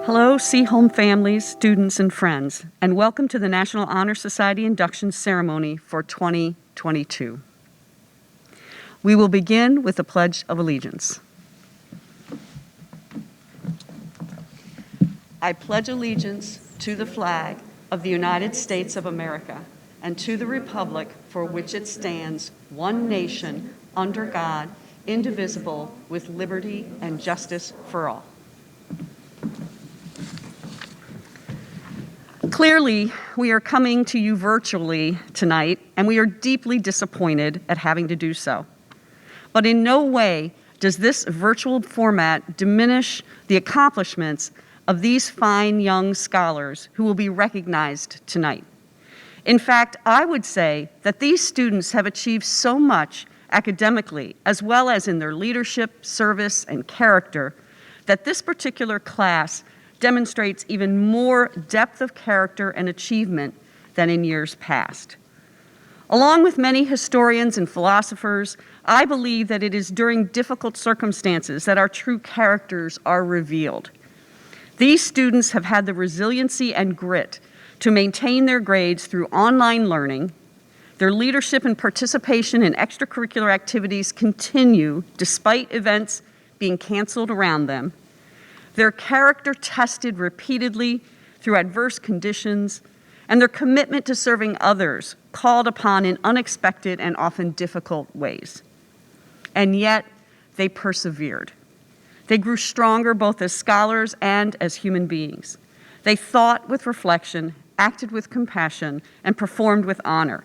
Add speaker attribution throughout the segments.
Speaker 1: Hello, Seaholm families, students, and friends, and welcome to the National Honor Society Induction Ceremony for 2022. We will begin with the Pledge of Allegiance. I pledge allegiance to the flag of the United States of America and to the republic for which it stands, one nation, under God, indivisible, with liberty and justice for all. Clearly, we are coming to you virtually tonight, and we are deeply disappointed at having to do so. But in no way does this virtual format diminish the accomplishments of these fine young scholars who will be recognized tonight. In fact, I would say that these students have achieved so much academically, as well as in their leadership, service, and character, that this particular class demonstrates even more depth of character and achievement than in years past. Along with many historians and philosophers, I believe that it is during difficult circumstances that our true characters are revealed. These students have had the resiliency and grit to maintain their grades through online learning. Their leadership and participation in extracurricular activities continue despite events being canceled around them. Their character tested repeatedly through adverse conditions, and their commitment to serving others called upon in unexpected and often difficult ways. And yet, they persevered. They grew stronger both as scholars and as human beings. They thought with reflection, acted with compassion, and performed with honor.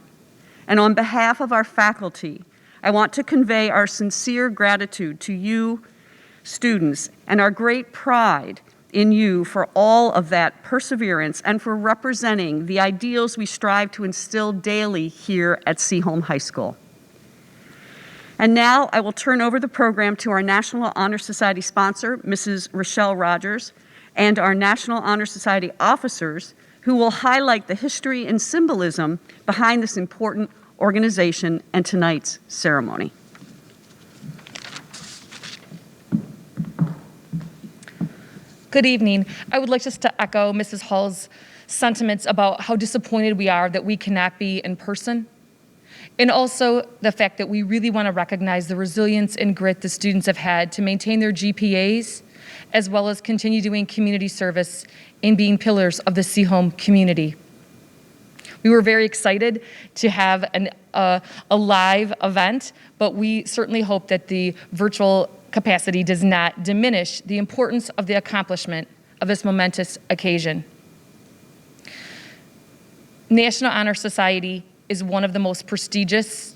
Speaker 1: And on behalf of our faculty, I want to convey our sincere gratitude to you, students, and our great pride in you for all of that perseverance and for representing the ideals we strive to instill daily here at Seaholm High School. And now I will turn over the program to our National Honor Society sponsor, Mrs. Rochelle Rogers, and our National Honor Society officers, who will highlight the history and symbolism behind this important organization and tonight's ceremony.
Speaker 2: Good evening. I would like just to echo Mrs. Hall's sentiments about how disappointed we are that we cannot be in person, and also the fact that we really want to recognize the resilience and grit the students have had to maintain their GPAs, as well as continue doing community service and being pillars of the Seaholm community. We were very excited to have a live event, but we certainly hope that the virtual capacity does not diminish the importance of the accomplishment of this momentous occasion. National Honor Society is one of the most prestigious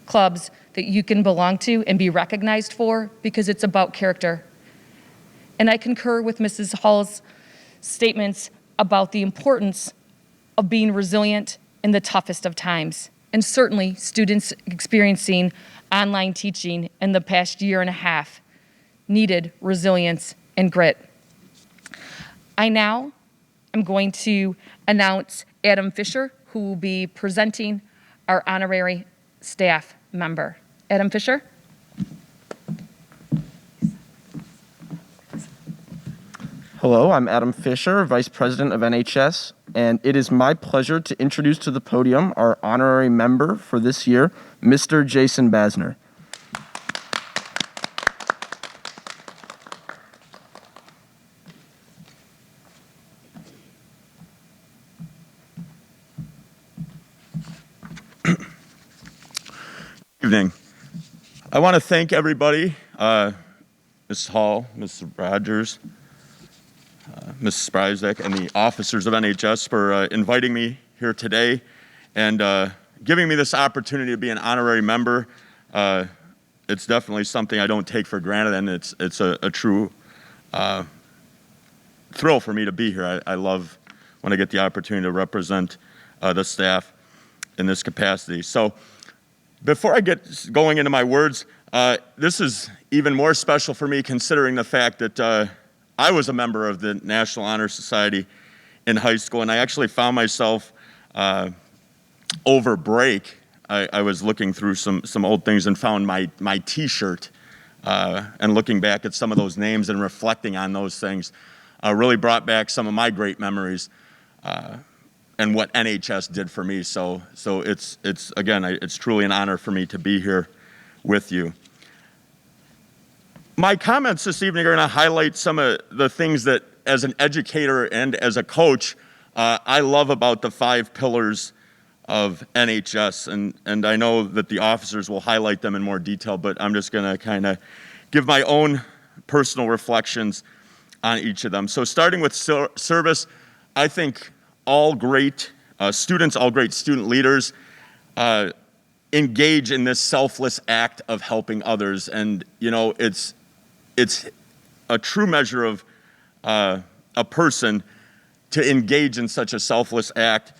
Speaker 2: clubs that you can belong to and be recognized for because it's about character. And I concur with Mrs. Hall's statements about the importance of being resilient in the toughest of times. And certainly students experiencing online teaching in the past year and a half needed resilience and grit. I now am going to announce Adam Fisher, who will be presenting our honorary staff member. Adam Fisher.
Speaker 3: Hello, I'm Adam Fisher, Vice President of NHS, and it is my pleasure to introduce to the podium our honorary member for this year, Mr. Jason Basner.
Speaker 4: Evening. I want to thank everybody, Ms. Hall, Ms. Rogers, Ms. Spryzek, and the officers of NHS for inviting me here today and giving me this opportunity to be an honorary member. It's definitely something I don't take for granted, and it's a true thrill for me to be here. I love when I get the opportunity to represent the staff in this capacity. So before I get going into my words, this is even more special for me considering the fact that I was a member of the National Honor Society in high school, and I actually found myself over break. I was looking through some old things and found my T-shirt, and looking back at some of those names and reflecting on those things. really brought back some of my great memories and what NHS did for me. So it's again, it's truly an honor for me to be here with you. My comments this evening are going to highlight some of the things that, as an educator and as a coach, I love about the 5 pillars of NHS, and I know that the officers will highlight them in more detail, but I'm just going to kind of give my own personal reflections on each of them. So starting with service, I think all great students, all great student leaders engage in this selfless act of helping others, and it's a true measure of a person to engage in such a selfless act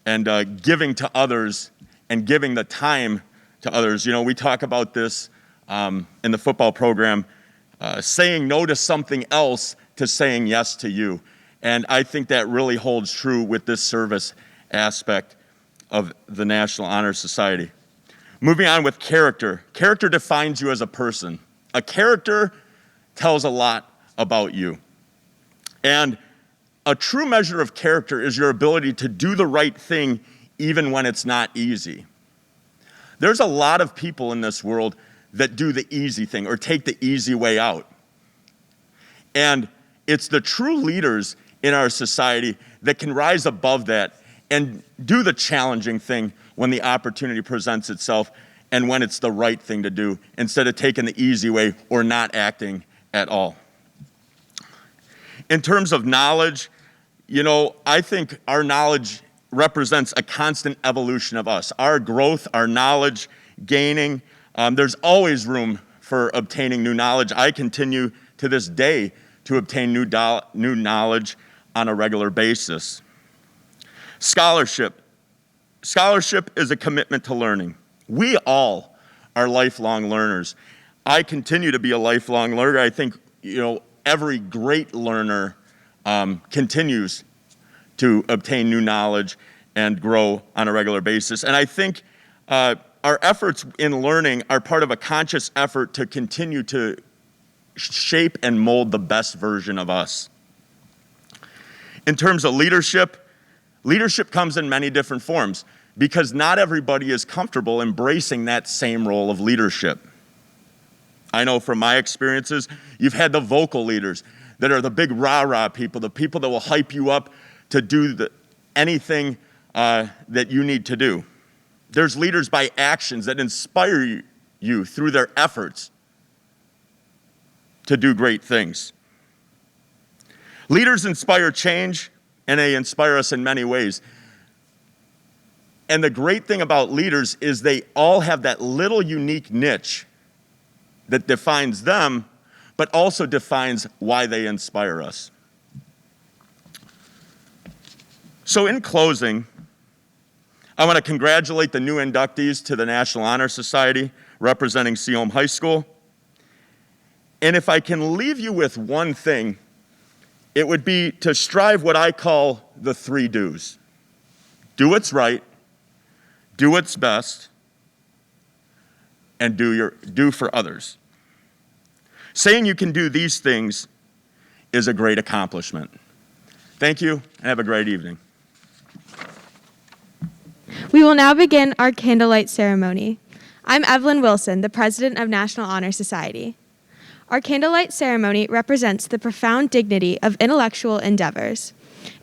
Speaker 4: and giving to others and giving the time to others. We talk about this in the football program, saying no to something else to saying yes to you. And I think that really holds true with this service aspect of the National Honor Society. Moving on with character. Character defines you as a person. A character tells a lot about you. And a true measure of character is your ability to do the right thing even when it's not easy. There's a lot of people in this world that do the easy thing or take the easy way out. And it's the true leaders in our society that can rise above that and do the challenging thing when the opportunity presents itself and when it's the right thing to do, instead of taking the easy way or not acting at all. In terms of knowledge, I think our knowledge represents a constant evolution of us. Our growth, our knowledge gaining, there's always room for obtaining new knowledge. I continue to this day to obtain new knowledge on a regular basis. Scholarship. Scholarship is a commitment to learning. We all are lifelong learners. I continue to be a lifelong learner. I think, every great learner continues to obtain new knowledge and grow on a regular basis. And I think our efforts in learning are part of a conscious effort to continue to shape and mold the best version of us. In terms of leadership, leadership comes in many different forms because not everybody is comfortable embracing that same role of leadership. I know from my experiences, you've had the vocal leaders that are the big rah-rah people, the people that will hype you up to do anything that you need to do. There's leaders by actions that inspire you through their efforts to do great things. Leaders inspire change, and they inspire us in many ways. And the great thing about leaders is they all have that little unique niche that defines them, but also defines why they inspire us. So in closing, I want to congratulate the new inductees to the National Honor Society representing Seaholm High School. And if I can leave you with one thing, it would be to strive what I call the 3 do's. Do what's right, do what's best, and do for others. Saying you can do these things is a great accomplishment. Thank you, and have a great evening.
Speaker 5: We will now begin our candlelight ceremony. I'm Evelyn Wilson, the President of National Honor Society. Our candlelight ceremony represents the profound dignity of intellectual endeavors.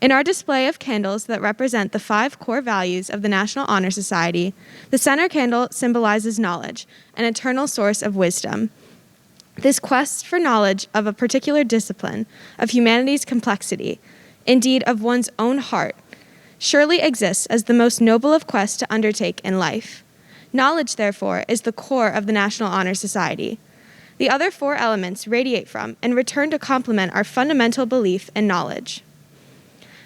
Speaker 5: In our display of candles that represent the 5 core values of the National Honor Society, the center candle symbolizes knowledge, an eternal source of wisdom. This quest for knowledge of a particular discipline, of humanity's complexity, indeed of one's own heart, surely exists as the most noble of quests to undertake in life. Knowledge, therefore, is the core of the National Honor Society. The other 4 elements radiate from and return to complement our fundamental belief in knowledge.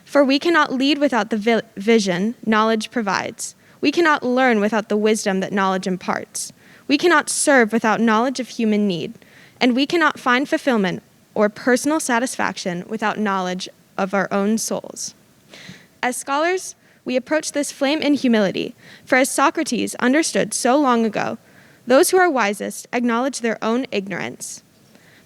Speaker 5: For we cannot lead without the vision knowledge provides. We cannot learn without the wisdom that knowledge imparts. We cannot serve without knowledge of human need. And we cannot find fulfillment or personal satisfaction without knowledge of our own souls. As scholars, we approach this flame in humility, for as Socrates understood so long ago, those who are wisest acknowledge their own ignorance.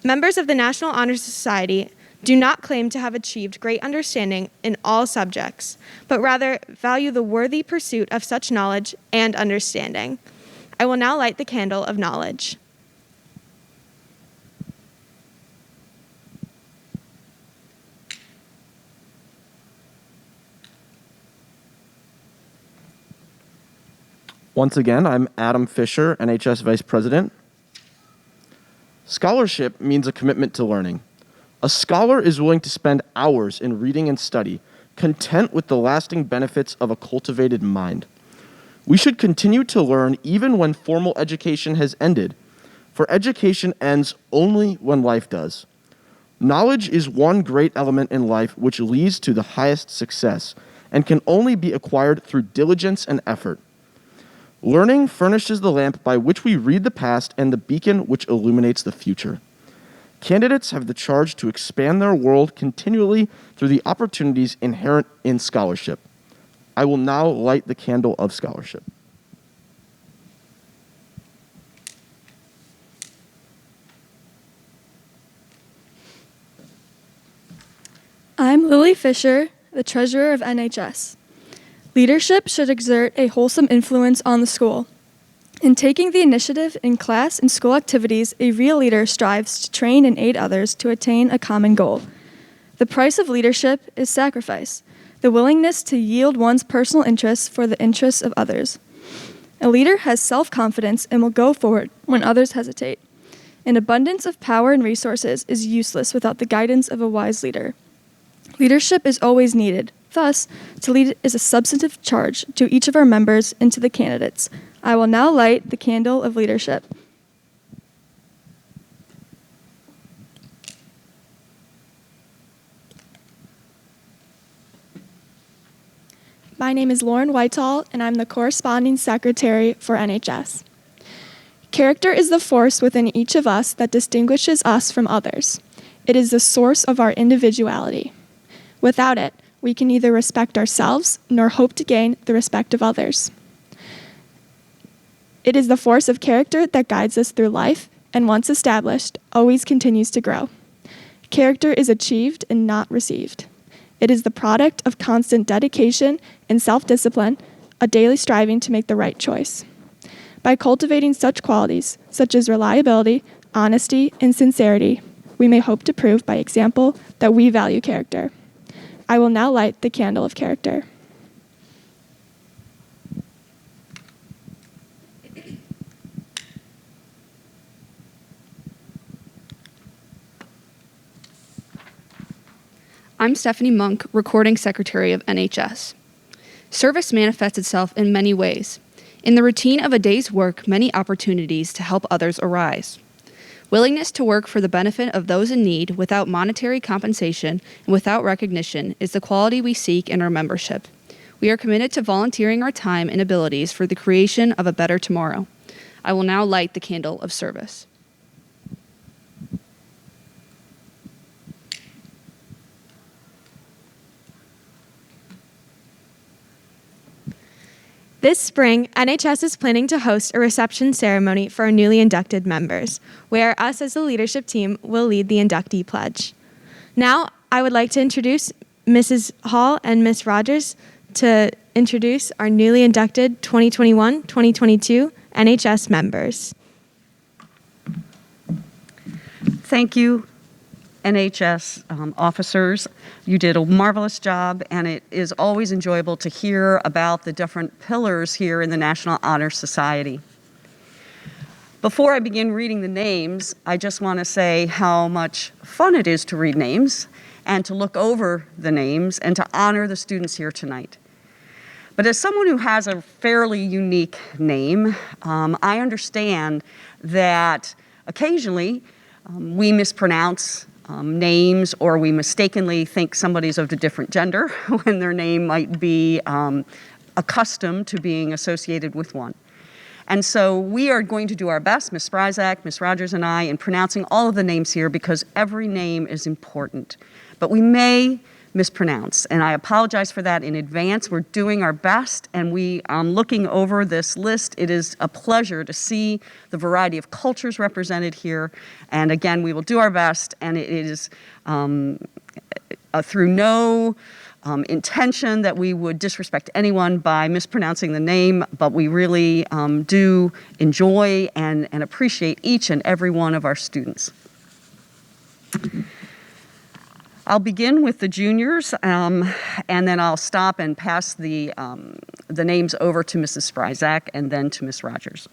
Speaker 5: Members of the National Honor Society Do not claim to have achieved great understanding in all subjects, but rather value the worthy pursuit of such knowledge and understanding. I will now light the candle of knowledge.
Speaker 3: Once again, I'm Adam Fisher, NHS Vice President. Scholarship means a commitment to learning. A scholar is willing to spend hours in reading and study, content with the lasting benefits of a cultivated mind. We should continue to learn even when formal education has ended, for education ends only when life does. Knowledge is one great element in life which leads to the highest success and can only be acquired through diligence and effort. Learning furnishes the lamp by which we read the past and the beacon which illuminates the future. Candidates have the charge to expand their world continually through the opportunities inherent in scholarship. I will now light the candle of scholarship.
Speaker 6: I'm Lily Fisher, the treasurer of NHS. Leadership should exert a wholesome influence on the school. In taking the initiative in class and school activities, a real leader strives to train and aid others to attain a common goal. The price of leadership is sacrifice, the willingness to yield one's personal interests for the interests of others. A leader has self-confidence and will go forward when others hesitate. An abundance of power and resources is useless without the guidance of a wise leader. Leadership is always needed. Thus, to lead is a substantive charge to each of our members and to the candidates. I will now light the candle of leadership.
Speaker 5: My name is Lauren Whitehall, and I'm the corresponding secretary for NHS. Character is the force within each of us that distinguishes us from others. It is the source of our individuality. Without it, we can neither respect ourselves nor hope to gain the respect of others. It is the force of character that guides us through life, and once established, always continues to grow. Character is achieved and not received. It is the product of constant dedication and self-discipline, a daily striving to make the right choice. By cultivating such qualities, such as reliability, honesty, and sincerity, we may hope to prove by example that we value character. I will now light the candle of character.
Speaker 7: I'm Stephanie Monk, Recording Secretary of NHS. Service manifests itself in many ways. In the routine of a day's work, many opportunities to help others arise. Willingness to work for the benefit of those in need without monetary compensation and without recognition is the quality we seek in our membership. We are committed to volunteering our time and abilities for the creation of a better tomorrow. I will now light the candle of service.
Speaker 5: This spring, NHS is planning to host a reception ceremony for our newly inducted members, where us as the leadership team will lead the inductee pledge. Now, I would like to introduce Mrs. Hall and Ms. Rogers to introduce our newly inducted 2021-2022 NHS members.
Speaker 1: Thank you, NHS officers. You did a marvelous job, and it is always enjoyable to hear about the different pillars here in the National Honor Society. Before I begin reading the names, I just want to say how much fun it is to read names and to look over the names and to honor the students here tonight. But as someone who has a fairly unique name, I understand that occasionally we mispronounce names, or we mistakenly think somebody's of a different gender when their name might be accustomed to being associated with one. And so we are going to do our best, Ms. Spryzak, Ms. Rogers, and I, in pronouncing all of the names here because every name is important. But we may mispronounce. And I apologize for that in advance. We're doing our best, and looking over this list, it is a pleasure to see the variety of cultures represented here. And again, we will do our best, and it is through no intention that we would disrespect anyone by mispronouncing the name, but we really do enjoy and appreciate each and every one of our students. I'll begin with the juniors, and then I'll stop and pass the names over to Mrs. Spryzak and then to Ms. Rogers.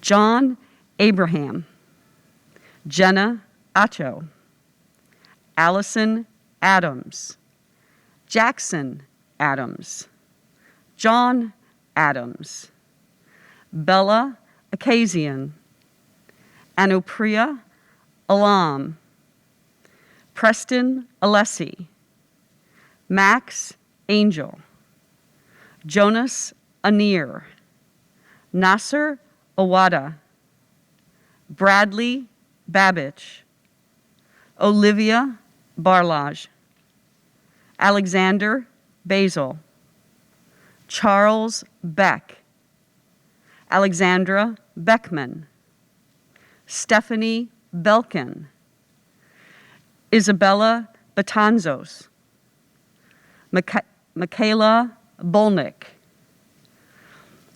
Speaker 1: John Abraham, Jenna Acho, Allison Adams, Jackson Adams, John Adams, Bella Akazian, Anupriya Alam, Preston Alessi, Max Angel, Jonas Anir, Nasser Awada, Bradley Babbage, Olivia Barlage, Alexander Basil, Charles Beck, Alexandra Beckman, Stephanie Belkin, Isabella Batanzos, Michaela Bolnick,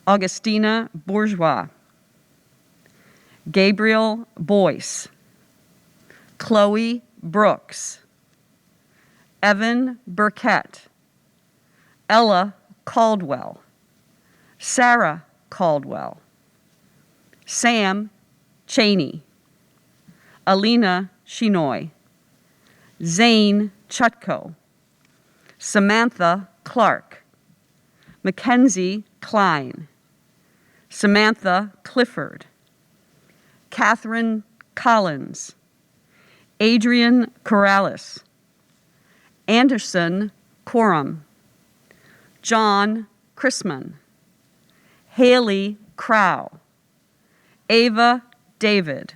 Speaker 1: Augustina Bourgeois, Gabriel Boyce, Chloe Brooks, Evan Burkett, Ella Caldwell, Sarah Caldwell, Sam Cheney, Alina Shinoy, Zane Chutko, Samantha Clark, Mackenzie Klein, Samantha Clifford, Catherine Collins, Adrian Corrales, Anderson Quorum, John Chrisman, Haley Crow, Ava David,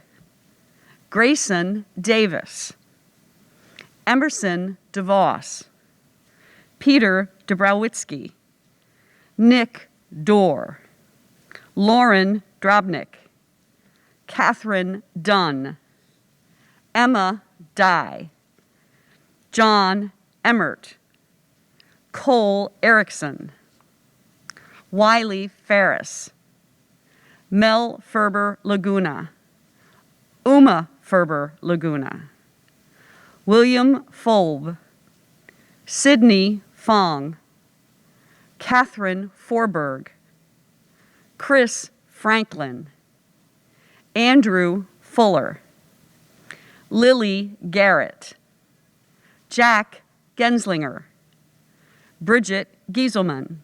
Speaker 1: Grayson Davis, Emerson DeVos, Peter Dabrowitsky, Nick Dorr, Lauren Drobnik, Catherine Dunn, Emma Dye, John Emmert, Cole Erickson, Wiley Ferris, Mel Ferber Laguna, Uma Ferber Laguna, William Folb, Sydney Fong, Catherine Forberg, Chris Franklin, Andrew Fuller, Lily Garrett, Jack Genslinger, Bridget Gieselman,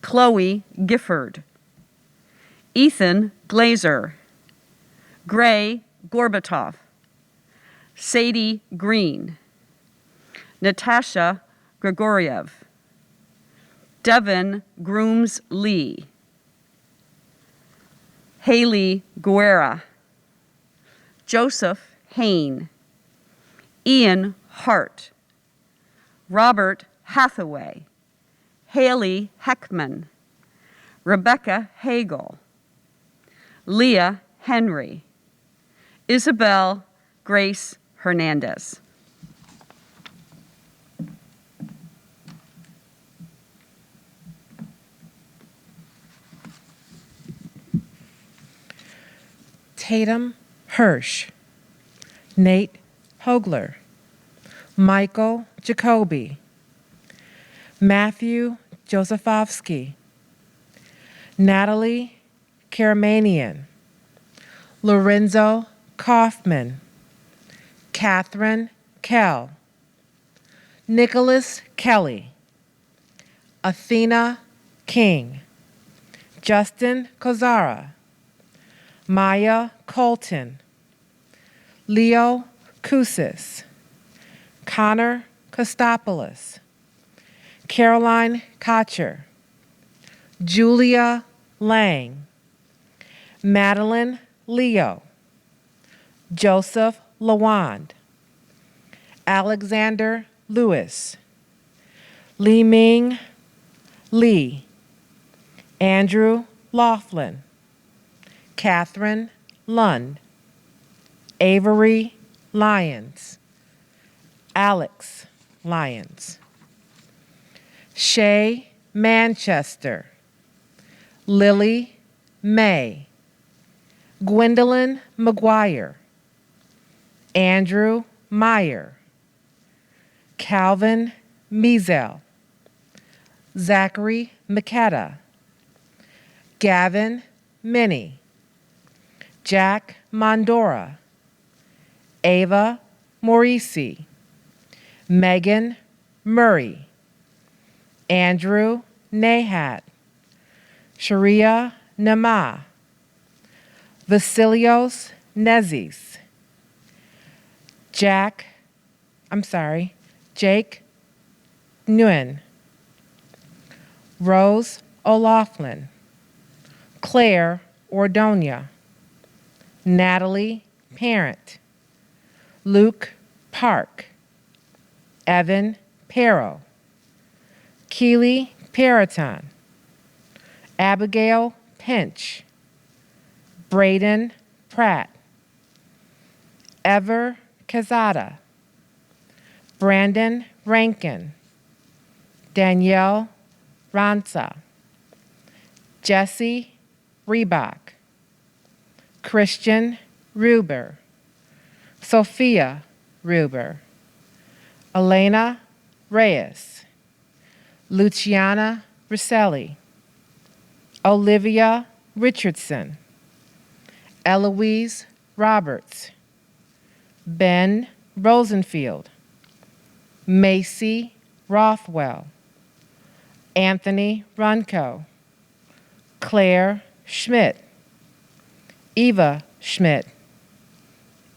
Speaker 1: Chloe Gifford, Ethan Glazer, Gray Gorbatov, Sadie Green, Natasha Grigoriev, Devin Grooms Lee, Haley Guerra, Joseph Hain, Ian Hart, Robert Hathaway, Haley Heckman, Rebecca Hagel, Leah Henry, Isabel Grace Hernandez.
Speaker 8: Tatum Hirsch, Nate Hogler, Michael Jacoby, Matthew Josephowski, Natalie Karamanian, Lorenzo Kaufman, Catherine Kell, Nicholas Kelly, Athena King, Justin Kozara, Maya Colton, Leo Kusis, Connor Kostopoulos, Caroline Kocher, Julia Lang, Madeline Leo, Joseph Lawand, Alexander Lewis, Li Ming Lee, Andrew Laughlin, Catherine Lund, Avery Lyons, Alex Lyons, Shay Manchester, Lily May, Gwendolyn McGuire, Andrew Meyer, Calvin Measel, Zachary McKetta, Gavin Minnie, Jack Mondora, Ava Morisi, Megan Murray, Andrew Nahat, Sharia Nama, Vasilios Nezis, Jake Nguyen, Rose O'Laughlin, Claire Ordonia, Natalie Parent, Luke Park, Evan Perro, Keely Periton, Abigail Pinch, Braden Pratt, Ever Quezada, Brandon Rankin, Danielle Ranza, Jesse Reebok, Christian Ruber, Sophia Ruber, Elena Reyes, Luciana Rosselli, Olivia Richardson, Eloise Roberts, Ben Rosenfield, Macy Rothwell, Anthony Runco, Claire Schmidt, Eva Schmidt,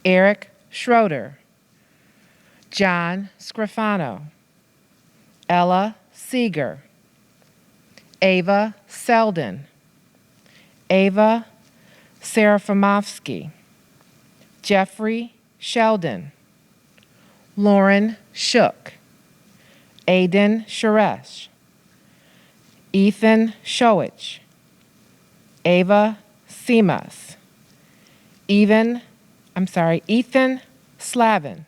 Speaker 8: Eric Schroeder, John Scrofano, Ella Seeger, Ava Selden, Ava Serafimovsky, Jeffrey Sheldon, Lauren Shook, Aiden Sharesh, Ethan Showich, Ava Simas, Ethan Slavin,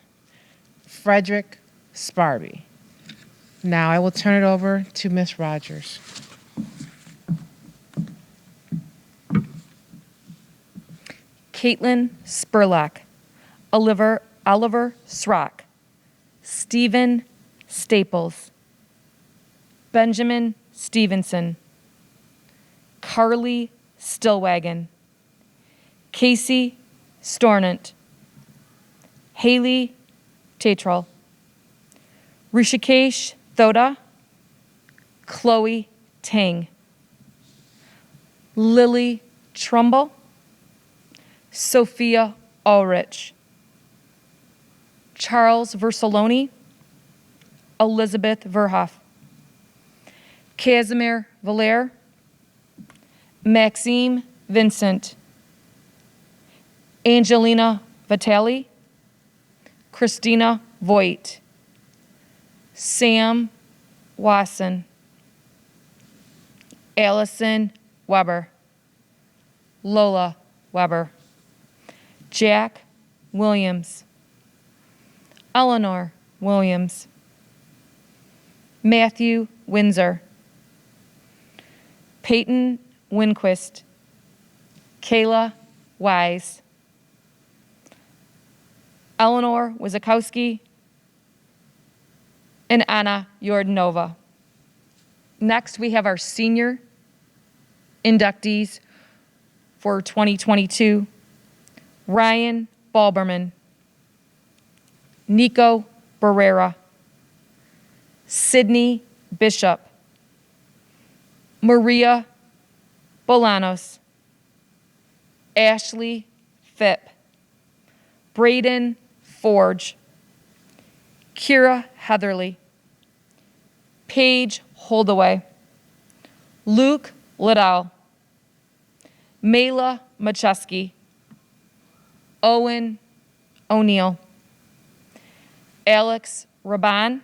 Speaker 8: Frederick Sparby. Now I will turn it over to Miss Rogers.
Speaker 2: Caitlin Spurlock, Oliver Srock, Stephen Staples, Benjamin Stevenson, Carly Stillwagon, Casey Stornant, Haley Tatral, Rishikesh Thoda, Chloe Tang, Lily Trumbull, Sophia Ulrich, Charles Versaloni, Elizabeth Verhoff, Casimir Valer, Maxime Vincent, Angelina Vitale, Christina Voigt, Sam Wasson, Allison Weber, Lola Weber, Jack Williams, Eleanor Williams, Matthew Windsor, Peyton Winquist, Kayla Wise, Eleanor Wizakowski, and Anna Yordanova. Next, we have our senior inductees for 2022, Ryan Balberman, Nico Barrera, Sydney Bishop, Maria Bolanos, Ashley Phipp, Braden Forge, Kira Heatherly, Paige Holdaway, Luke Liddell, Mayla Macheski, Owen O'Neill, Alex Raban,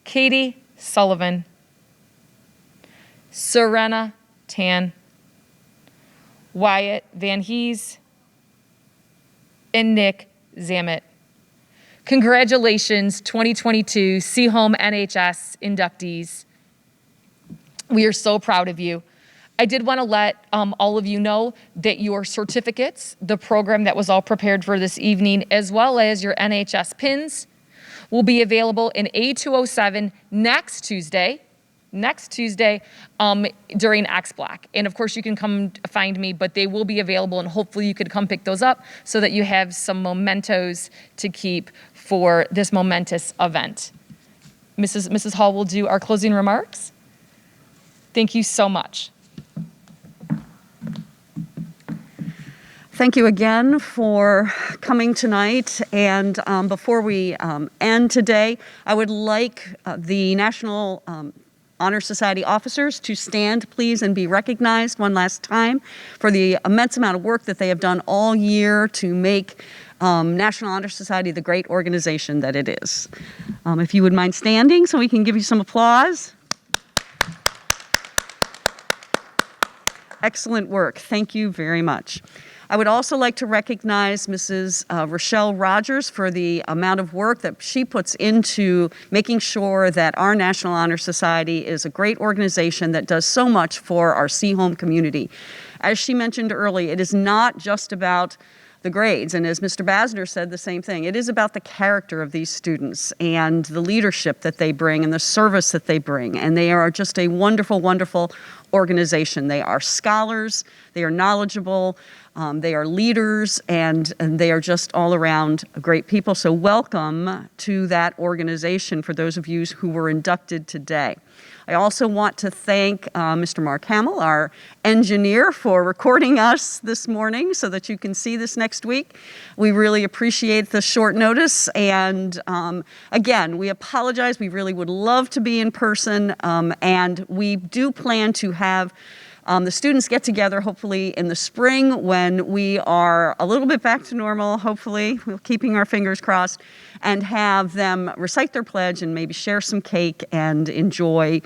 Speaker 2: Katie Sullivan, Serena Tan, Wyatt Van Hees, and Nick Zammit. Congratulations, 2022 Seaholm NHS inductees. We are so proud of you. I did want to let all of you know that your certificates, the program that was all prepared for this evening, as well as your NHS pins, will be available in A207 next Tuesday during X Black. And of course you can come find me, but they will be available and hopefully you could come pick those up so that you have some mementos to keep for this momentous event. Mrs. Hall will do our closing remarks. Thank you so much.
Speaker 1: Thank you again for coming tonight. And before we end today, I would like the National Honor Society officers to stand, please, and be recognized one last time for the immense amount of work that they have done all year to make National Honor Society the great organization that it is. If you would mind standing so we can give you some applause. Excellent work. Thank you very much. I would also like to recognize Mrs. Rochelle Rogers for the amount of work that she puts into making sure that our National Honor Society is a great organization that does so much for our Seaholm community. As she mentioned earlier, it is not just about the grades, and as Mr. Basner said, the same thing. It is about the character of these students and the leadership that they bring and the service that they bring, and they are just a wonderful, wonderful organization. They are scholars, they are knowledgeable, they are leaders, and they are just all around great people. So welcome to that organization for those of you who were inducted today. I also want to thank Mr. Mark Hamill, our engineer, for recording us this morning so that you can see this next week. We really appreciate the short notice. And again, we apologize. We really would love to be in person. And we do plan to have the students get together hopefully in the spring when we are a little bit back to normal, hopefully, we're keeping our fingers crossed, and have them recite their pledge and maybe share some cake and enjoy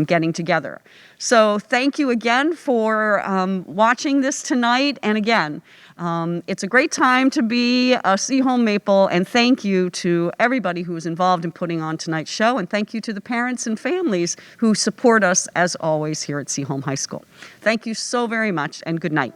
Speaker 1: getting together. So thank you again for watching this tonight. And again, it's a great time to be a Seaholm Maple, and thank you to everybody who was involved in putting on tonight's show, and thank you to the parents and families who support us as always here at Seaholm High School. Thank you so very much, and good night.